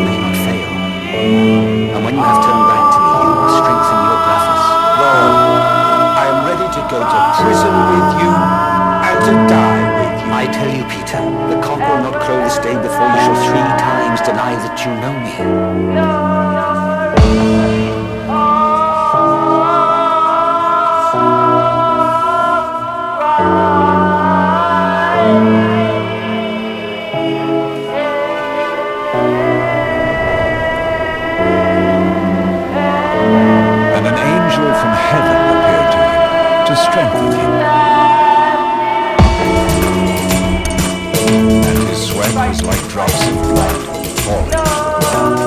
may not fail. And when you have turned back to me, you must strengthen your brothers. Lord, I am ready to go to prison with you and to die with you. I tell you, Peter, the cock will not crow this day before you shall 3 times deny that you know me. And an angel from heaven appeared to him to strengthen him. And his sweat was like drops of blood falling to the ground.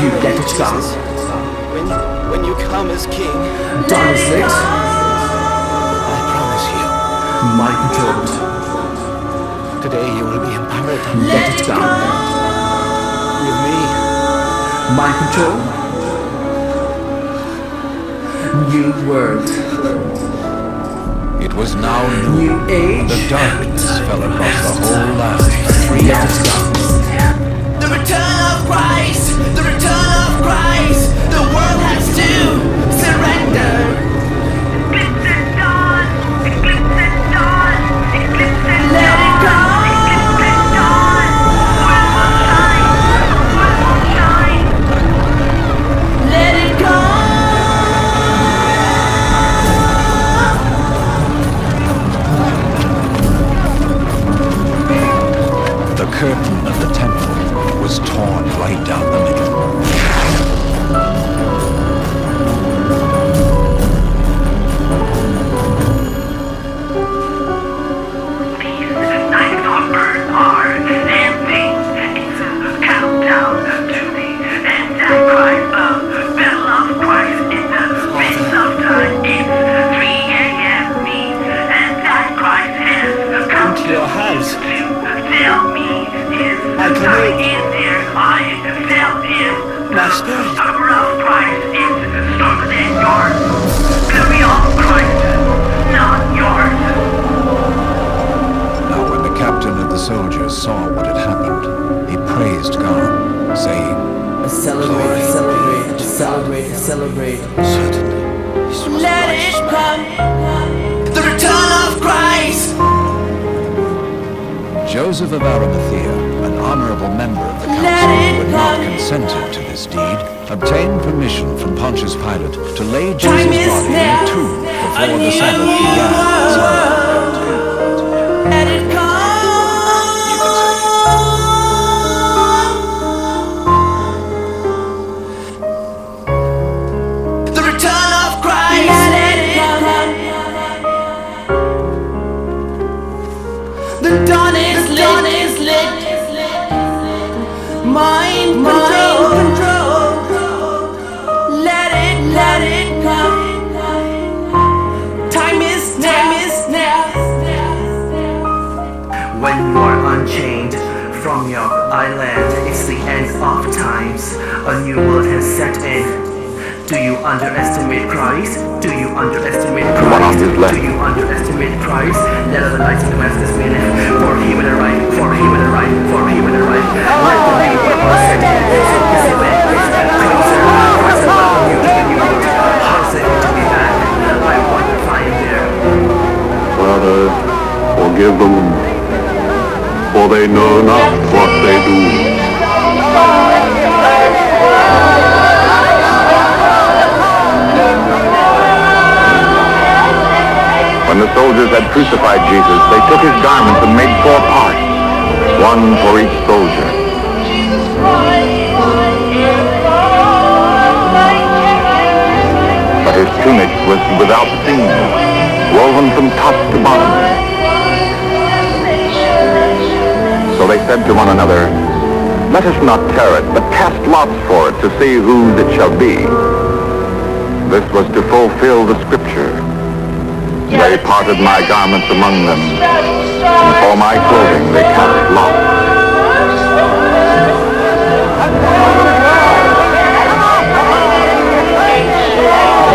You get it done. When you come as king, Done is it? Mind controlled. Today you will be empowered Let it go. with me. Mind control. New world. It was now noon. New age. The darkness fell across the whole land. Let it go. The return of Christ, the return of Christ, the world has to surrender. Eclipse at dawn, eclipse at dawn, eclipse at dawn. Let it go. Eclipse at dawn. The world will shine, the world will shine. Let it go. The curtain of the temple was torn right down the middle. These nights on earth are ending. It's a countdown to the Antichrist of Battle of Christ in the midst of time. It's 3 a.m. means Antichrist has come Into your house. to tell me his I can time wait. is there. I tell him My the spirit. power of Christ is stronger than yours. Glory of Christ, not yours. Now when the captain of the soldiers saw what had happened, he praised God, saying, Celebrate, celebrate, celebrate, celebrate. Certainly. This was Let the righteous it man. come. The return of Christ. Joseph of Arimathea, an honorable member of the council who had not consented to this deed, obtained permission from Pontius Pilate to lay Jesus' Time is body in now. a tomb before A the new Sabbath began. Let it come. The return of Christ. Let it come. The dawn is lit. Mind control. Let it come. Time is now. When you are unchained from your island, it's the end of times. A new world has set in. Do you underestimate Christ? Do you underestimate Christ? Do you underestimate Christ? Let other lights in the west this minute. For he will arrive, for he will arrive, for he will arrive. Let the people all set in. His event is closer. Christ will welcome you to the new world. How's it to be back? I wonder if I am there. Father, forgive them, for they know not what they do. When the soldiers had crucified Jesus, they took his garments and made 4 parts, one for each soldier. But his tunic was without seam, woven from top to bottom. So they said to one another, "Let us not tear it, but cast lots for it to see whose it shall be." This was to fulfill the scripture. They parted my garments among them, and for my clothing they cast lots.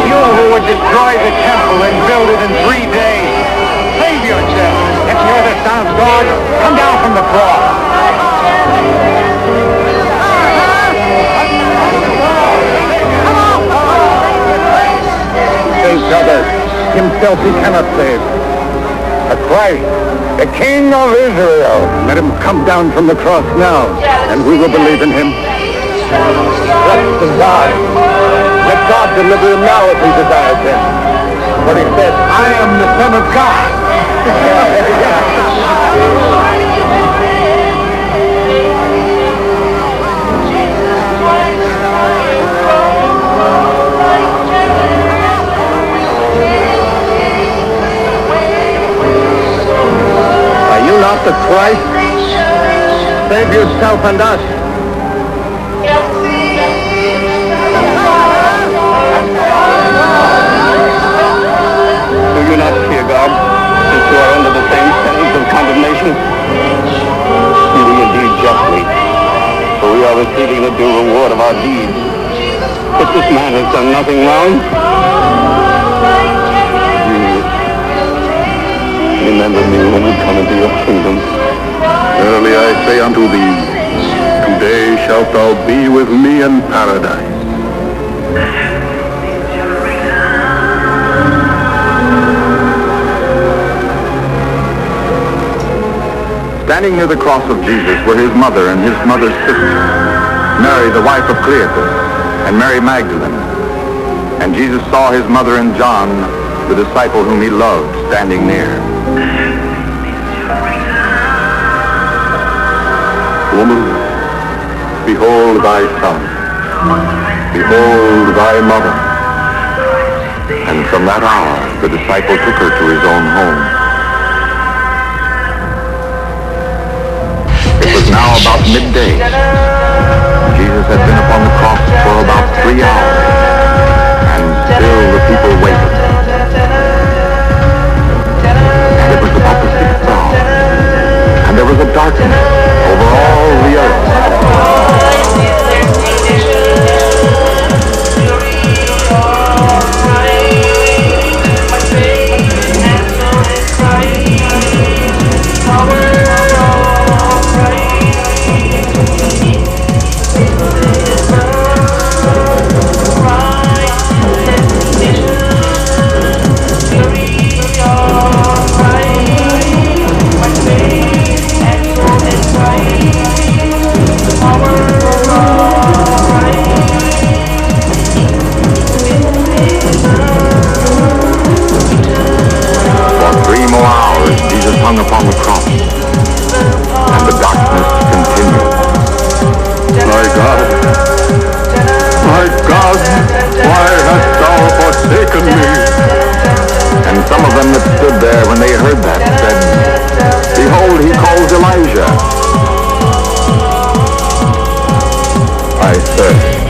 You who would destroy the temple and build it in 3 days, save yourself. If you're the Son of God, come down from the cross. Saves others, himself he cannot save. The Christ, the King of Israel, let him come down from the cross now, and we will believe in him. Trust in God. Let God deliver him now if he desires him. For he said, "I am the Son of God." Are you not the Christ? Save yourself and us. Do you not fear God, since who are under the same sentence of condemnation? We indeed justly, for we are receiving the due reward of our deeds. But this man has done nothing wrong. Jesus, remember me when you come into your kingdom. Verily I say unto thee, today shalt thou be with me in paradise. Standing near the cross of Jesus were his mother and his mother's sister, Mary, the wife of Cleophas, and Mary Magdalene. And Jesus saw his mother and John, the disciple whom he loved, standing near. Woman, behold thy son. Behold thy mother. And from that hour, the disciple took her to his own home. It was now about midday. Jesus had been upon the cross for about 3 hours, and still the people waited. And it was about the 6th hour, and there was a darkness over all the earth. Hung upon the cross, and the darkness continued. My God, why hast thou forsaken me? And some of them that stood there when they heard that said, Behold, he calls Elijah. I thirst.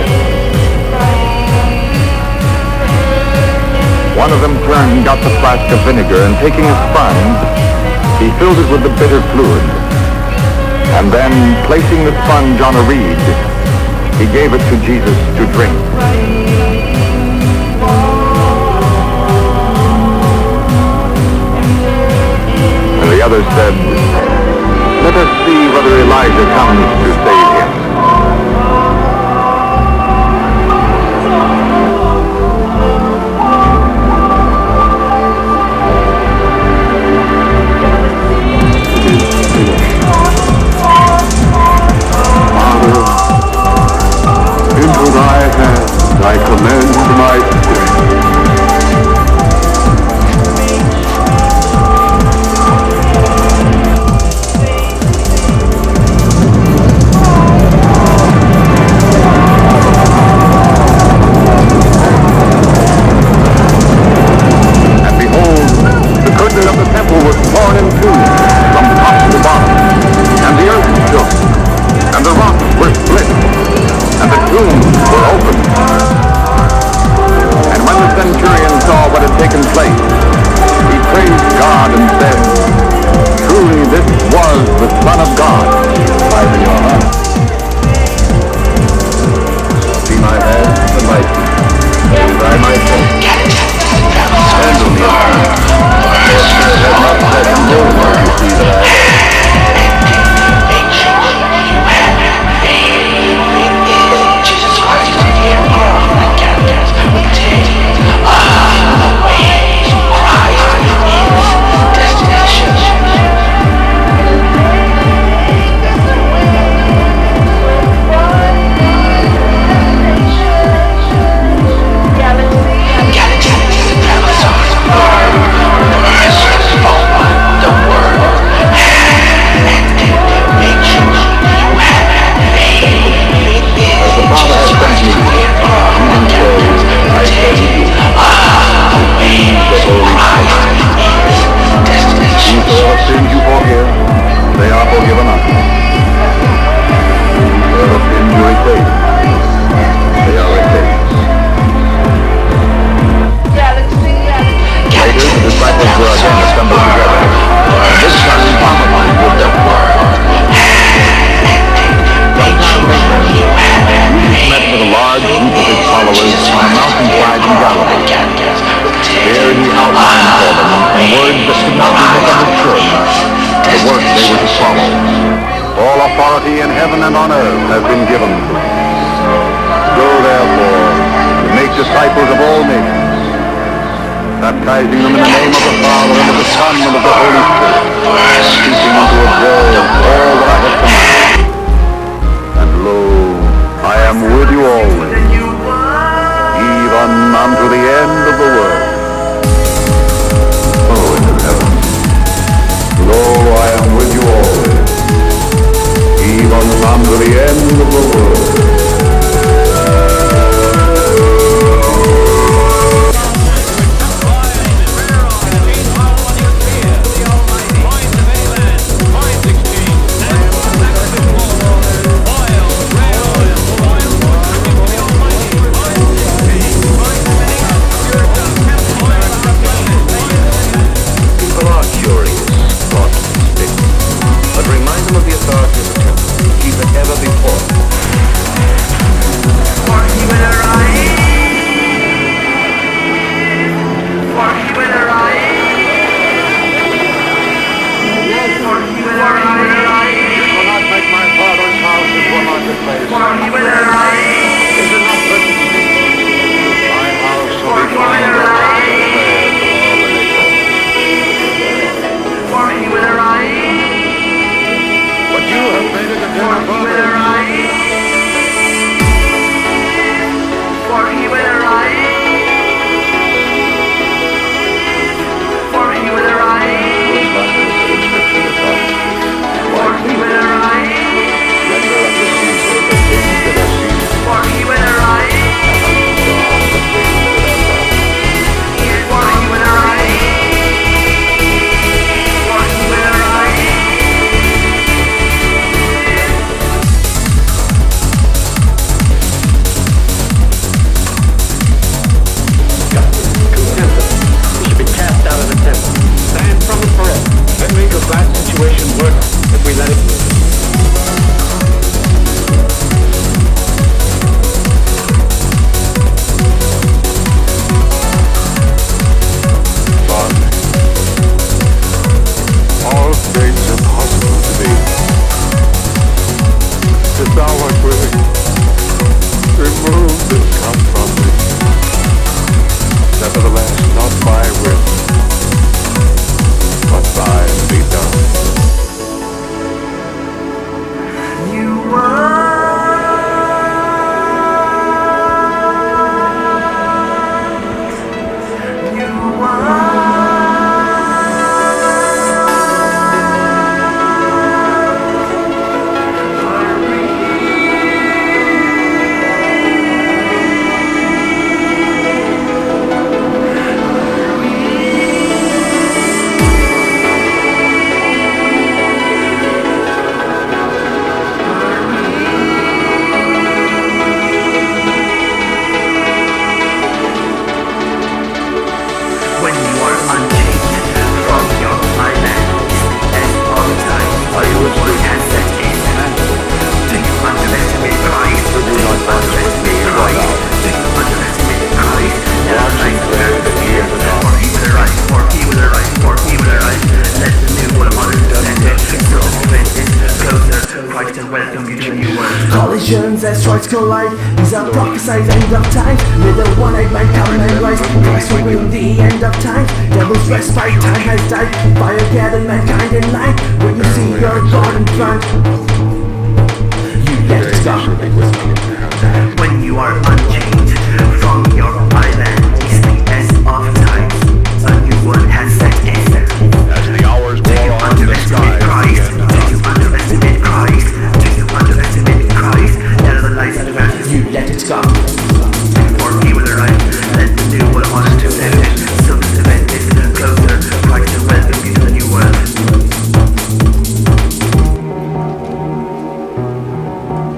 One of them turned and got the flask of vinegar, and taking a sponge, he filled it with the bitter fluid, and then, placing the sponge on a reed, he gave it to Jesus to drink. And the others said, Let us see whether Elijah comes to save him. Into thy hands I commend my spirit. And behold, the curtain of the temple was torn in two from top to bottom, and the earth shook, and the rocks were split, and the tombs were opened. And when the centurion saw what had taken place, he praised God and said, Truly this was the Son of God. Light in your heart. See my hands and my feet. And I myself. Handle me. For spirit has not said in no word you see that I am. heaven and on earth has been given to us. Go therefore and make disciples of all nations, baptizing them in the name of the Father and of the Son and of the Holy Spirit, teaching them to observe all that I have commanded. And lo, I am with you always, even unto the end of the world. Oh, in the heavens, lo, I am with you always, even unto the end of the world. Collisions as strikes collide. These are prophesied end of times. With the one-eyed man come and rise. Christ will bring the end of time. Devil's respite time has died. Fire gathered mankind in line. When you see your God in front, you let it go. When you are unchained from your island, it's the end of time. A new world has set in. As the hours Do you underestimate Christ? Do you underestimate Christ? Do you underestimate Christ? Tell the lies and the you let it go. For he will arrive, let the new world on to send it. So this event is closer. Christ will welcome you to the new world.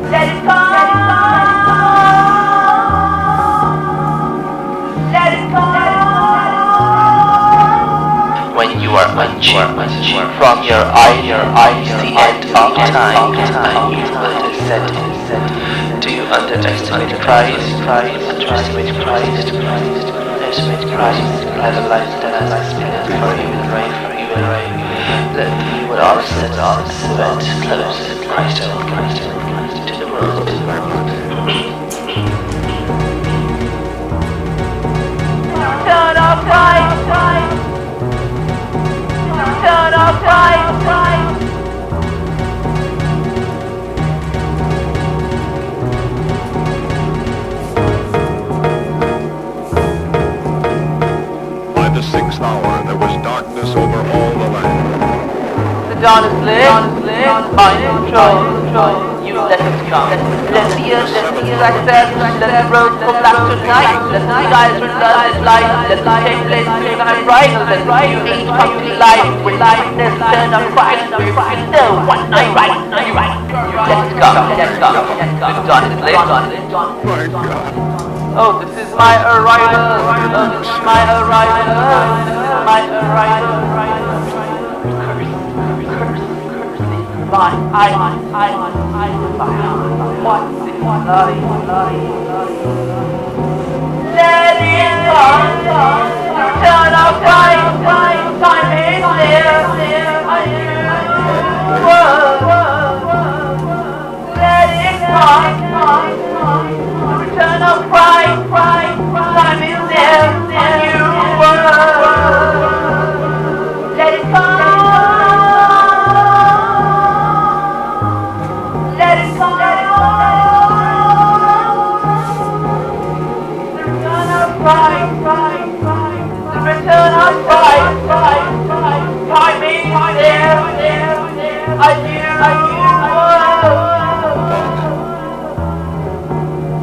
Let it go. Let it go. When you are unchained from your eyes, the end of time, you will descend. Do you underestimate Christ? Underestimate Christ? Underestimate Christ? Let the light that has been for you and reign, for you and reign. Let me with all set on, sweat, close. Christ to the world. Turn off Christ. Turn off Christ. By the 6th hour, there was darkness over all the land. The dawn is lit. Mind control. You let us come. Let the earth access. Let the road go black tonight. Let the skies return its light. Let the take place tonight bright. Let the new age come to life. With lightness turn up Christ. We know what I right. Let us come. The dawn is lit. My God. Oh, this is my arrival. Oh, this is my arrival. This is my arrival. Let it come. Turn off time is there. Let it come. Return of pride, time is there. Let it come.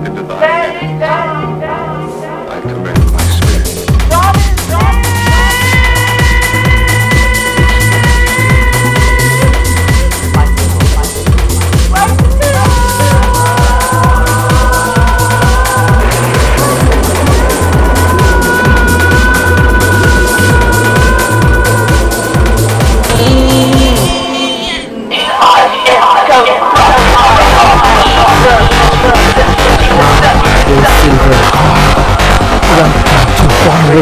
Into thy hands I commend my spirit.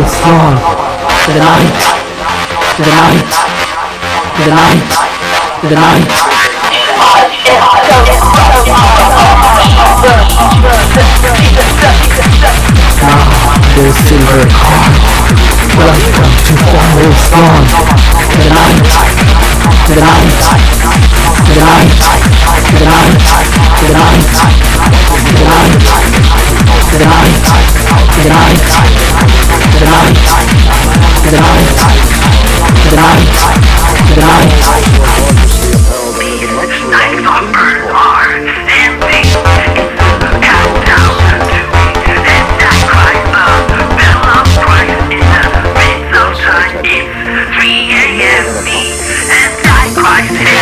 Song to the night, to the night, to the night, to the night. The silver cord. Welcome to Forest Lawn. To the night, to the night, to the night, to the night, to the night, to the night, to the night, to the night, to the night, to the night, to the night, to the night. Night numbers are empty. Countdown to me, and Christ, the bell of Christ in the midst of time. It's 3 a.m. Me and Christ.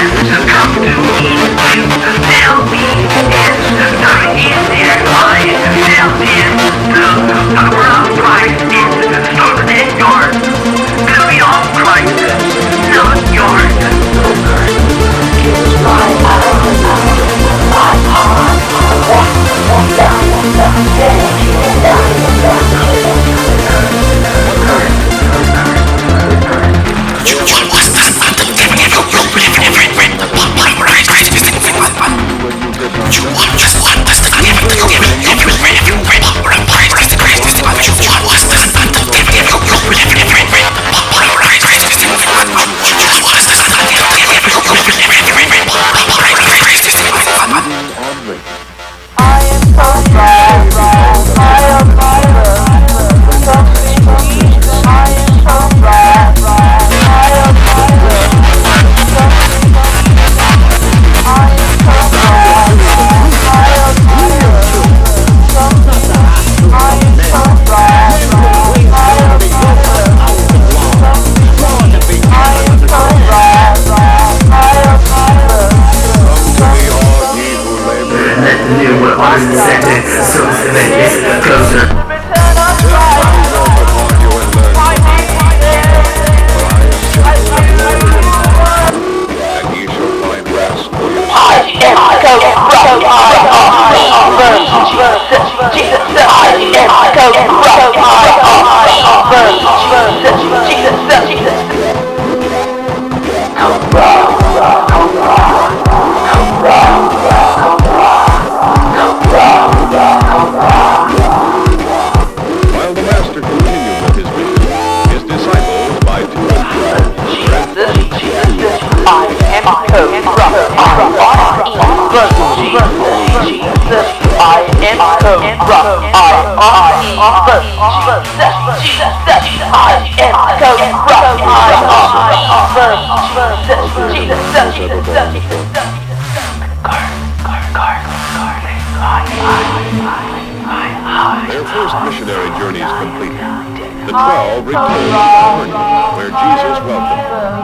the 12 returned to Capernaum, where Jesus welcomed them.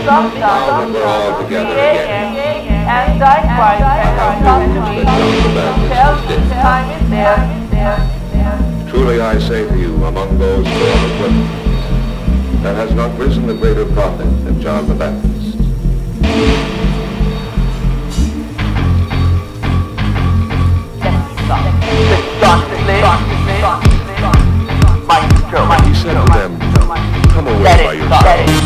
Now that we're all together again, Antichrist has come to me. Tell the time is there. truly I say to you, among those born of women, there has not risen a greater prophet than John the Baptist. He said to them, come away by yourselves.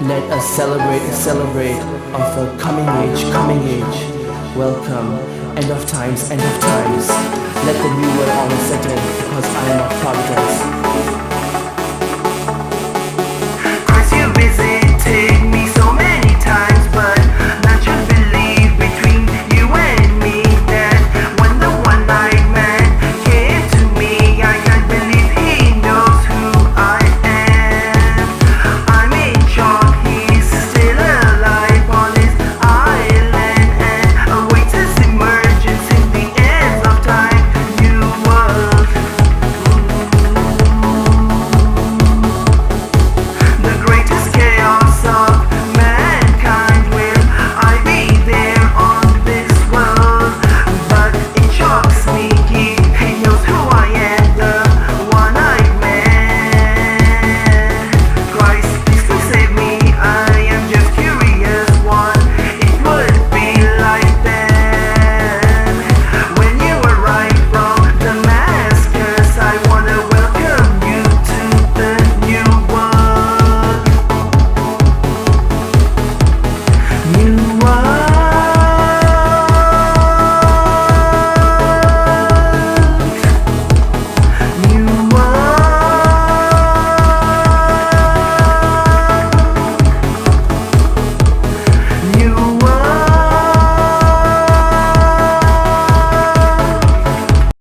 Let us celebrate of a coming age. Welcome, end of times. Let the new world always set in, because I am of Providence.